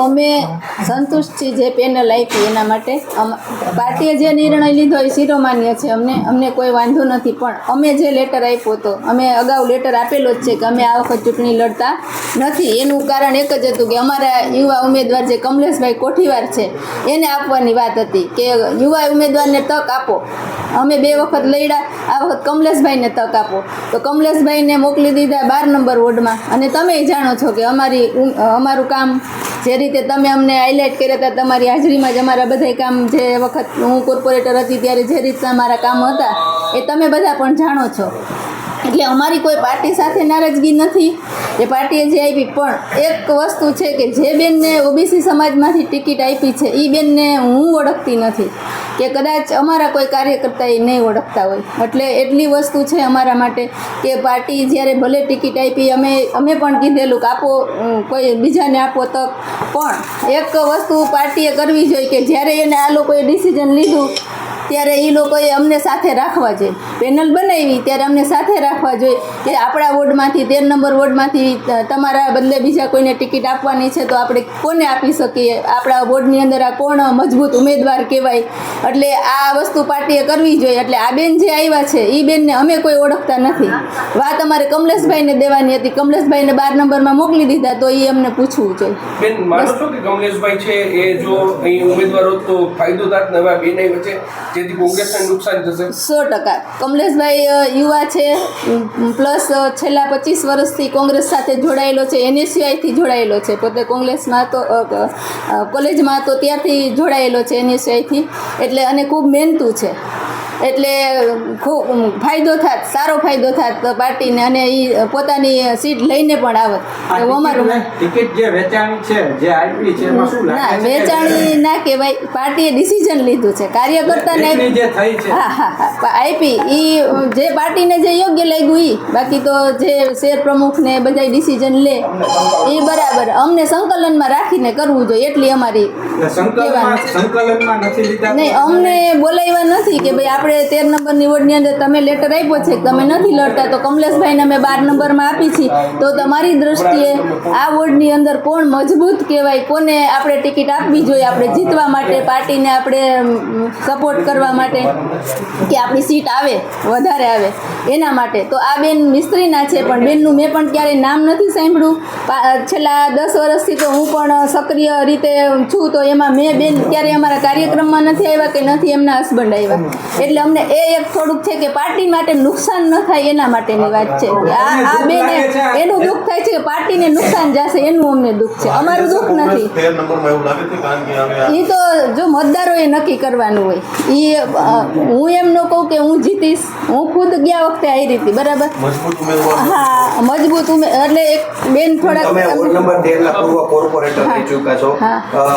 અમે સંતુષ્ટ છીએ જે પેનલ આપી એના માટે. પાર્ટીએ જે નિર્ણય લીધો એ શિરોમાન્ય છે. અમને કોઈ વાંધો નથી, પણ અમે જે લેટર આપ્યો હતો, અમે અગાઉ લેટર આપેલો જ છે કે અમે આ વખત ચૂંટણી લડતા નથી. એનું કારણ એક જ હતું કે અમારા યુવા ઉમેદવાર જે કમલેશભાઈ કોઠીવાર છે એને આપવાની વાત હતી કે યુવા ઉમેદવારને તક આપો. અમે 2 વખત લડ્યા, આ વખત કમલેશભાઈને તક આપો. તો કમલેશભાઈને મોકલી દીધા 12 નંબર વોર્ડમાં. અને તમે જાણો છો કે અમારું કામ જે રીતે તમે અમને હાઇલાઇટ કર્યા હતા, તમારી હાજરીમાં જ અમારા બધા કામ, જે વખત હું કોર્પોરેટર હતી ત્યારે જે રીતના મારા કામ હતા એ તમે બધા પણ જાણો છો. એટલે અમારી કોઈ પાર્ટી સાથે નારાજગી નથી, એ પાર્ટીએ જે આપી. પણ એક વસ્તુ છે કે જે બેનને ઓબીસી સમાજમાંથી ટિકિટ આપી છે એ બેનને હું ઓળખતી નથી, કે કદાચ અમારા કોઈ કાર્યકર્તા એ નહીં ઓળખતા હોય. એટલે એટલી વસ્તુ છે અમારા માટે કે પાર્ટી જ્યારે ભલે ટિકિટ આપી, અમે પણ કીધેલું કે આપો, કોઈ બીજાને આપો તક. પણ એક વસ્તુ પાર્ટીએ કરવી જોઈએ કે જ્યારે એને આ લોકોએ ડિસિઝન લીધું ત્યારે એ લોકોએ અમને સાથે રાખવા જોઈએ. પેનલ બનાવી ત્યારે અમને સાથે રાખવા જોઈએ કે આપણા વોર્ડમાંથી 13 નંબર વોર્ડમાંથી તમારા બદલે બીજા કોઈને ટિકિટ આપવાની છે તો આપણે કોને આપી શકીએ, આપણા વોર્ડની અંદર આ કોણ મજબૂત ઉમેદવાર કહેવાય. એટલે આ વસ્તુ પાર્ટીએ કરવી જોઈએ. એટલે આ બેન જે આવ્યા છે એ બેનને અમે કોઈ ઓળખતા નથી. વાત અમારે કમલેશભાઈને દેવાની હતી, કમલેશભાઈને 12 નંબરમાં મોકલી દીધા, તો એ અમને પૂછવું જોઈએ. બેન, માનો છો કે કમલેશભાઈ છે એ જો અહીં ઉમેદવાર હોત તો ફાયદો થાત નવા બેનાઈ વચ્ચે, જેથી કોંગ્રેસને નુકસાન થશે? 100%. કમલેશભાઈ યુવા છે, પ્લસ છેલ્લા 25 વર્ષથી કોંગ્રેસ સાથે જોડાયેલો છે, NSUIથી જોડાયેલો છે. પોતે કોંગ્રેસમાં તો કોલેજમાં તો ત્યારથી જોડાયેલો છે NSUIથી. એટલે અને ખૂબ મહેનતું છે. એટલે ખૂબ ફાયદો થાત, સારો ફાયદો થાત પાર્ટીને, અને એ પોતાની સીટ લઈને પણ આવત. એવું અમારું ટિકિટ જે વેચાણી છે, જે આપી છે, એમાં શું લાગે છે? વેચાણી ના કહેવાય, પાર્ટીએ ડિસિઝન લીધું છે. કાર્યકર્તાને હા આપી, એ જે પાર્ટીને જે યોગ્ય લાગ્યું એ. બાકી તો જે શેર પ્રમુખને બધા ડિસિઝન લે એ બરાબર. અમને સંકલનમાં રાખીને કરવું જોઈએ, એટલી અમારી નહીં. અમને બોલાવ્યા નથી કે ભાઈ આપણે 13 નંબરની વોર્ડની અંદર તમે લેટર આપ્યો છે, તમે નથી લડતા, તો કમલેશભાઈને અમે 12 નંબરમાં આપી છીએ. તો તમારી દ્રષ્ટિએ આ વોર્ડની અંદર કોણ મજબૂત કહેવાય, કોને આપણે ટિકિટ આપવી જોઈએ, આપણે જીતવા માટે, પાર્ટીને આપણે સપોર્ટ કરવા માટે, કે આપણી સીટ આવે, વધારે આવે એના માટે. તો આ બેન મિસ્ત્રીના છે, પણ બેનનું મેં પણ ક્યારેય નામ નથી સાંભળ્યું. છેલ્લા 10 વર્ષથી તો હું પણ સક્રિય રીતે છું, તો એમાં મેં બેન ક્યારેય અમારા કાર્યક્રમમાં નથી આવ્યા કે નથી એમના હસબન્ડ આવ્યા. એટલે અમને એ એક થોડુંક છે કે પાર્ટી માટે નુકસાન ન થાય એના માટેની વાત છે. આ બેને એનું દુઃખ થાય છે કે પાર્ટીને નુકસાન જશે, એનું અમને દુઃખ છે, અમારું દુઃખ નથી. એ તો જો મતદારોએ નક્કી કરવાનું હોય. એ હું એમ ન કહું કે હું જીતીશ. હું ખુદ ગયા વખતે આવી હતી, બરાબર? હા, મજબૂત એટલે એક બેન થોડાક. તમે વોર્ડ નંબર 13 ના પૂર્વ કોર્પોરેટર થઈ ચૂક્યા છો.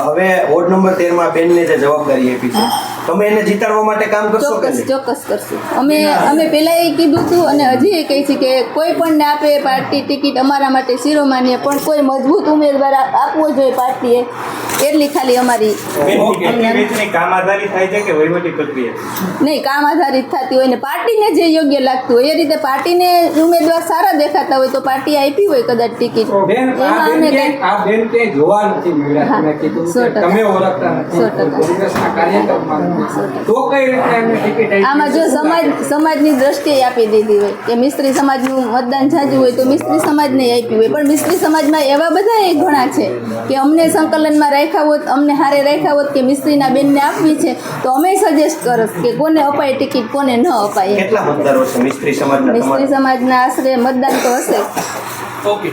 હવે વોર્ડ નંબર 13 માં બેનને જે જવાબદારી આપી છે, તમે એને જીતાડવા માટે કામ કરશો? ચોક્કસ કરશું. અમે પહેલા એ કીધું હતું અને હજી એ કહી છે કે કોઈ પણ ને આપે પાર્ટી ટિકિટ અમારા માટે શિરોમાન્ય, પણ કોઈ મજબૂત ઉમેદવાર આપવો જોઈએ પાર્ટીએ, એટલી ખાલી અમારી. કામ આધારિત થાય છે કે વહીવટી પ્રક્રિયા? નહીં, કામ આધારિત થતી હોય ને પાર્ટીને જે યોગ્ય લાગતું હોય એ રીતે. પાર્ટીને ઉમેદવાર સારા દેખાતા હોય તો પાર્ટી આપી હોય કદાચ ટિકિટ. આમાં જો સમાજની દ્રષ્ટિએ આપી દીધી હોય કે મિસ્ત્રી સમાજનું મતદાન જાજુ હોય તો મિસ્ત્રી સમાજને આપી હોય. પણ મિસ્ત્રી સમાજમાં એવા બધા ઘણા છે કે અમને સંકલનમાં રાખ્યા હોત, અમને હારે રાખ્યા હોત કે મિસ્ત્રીના બેનને આપવી છે, તો અમે સજેસ્ટ કરત કે કોને અપાય ટિકિટ, કોને ન અપાય. કેટલા મતદારો છે મિસ્ત્રી સમાજના? મિસ્ત્રી સમાજના આશરે મતદાન તો હશે. ઓકે.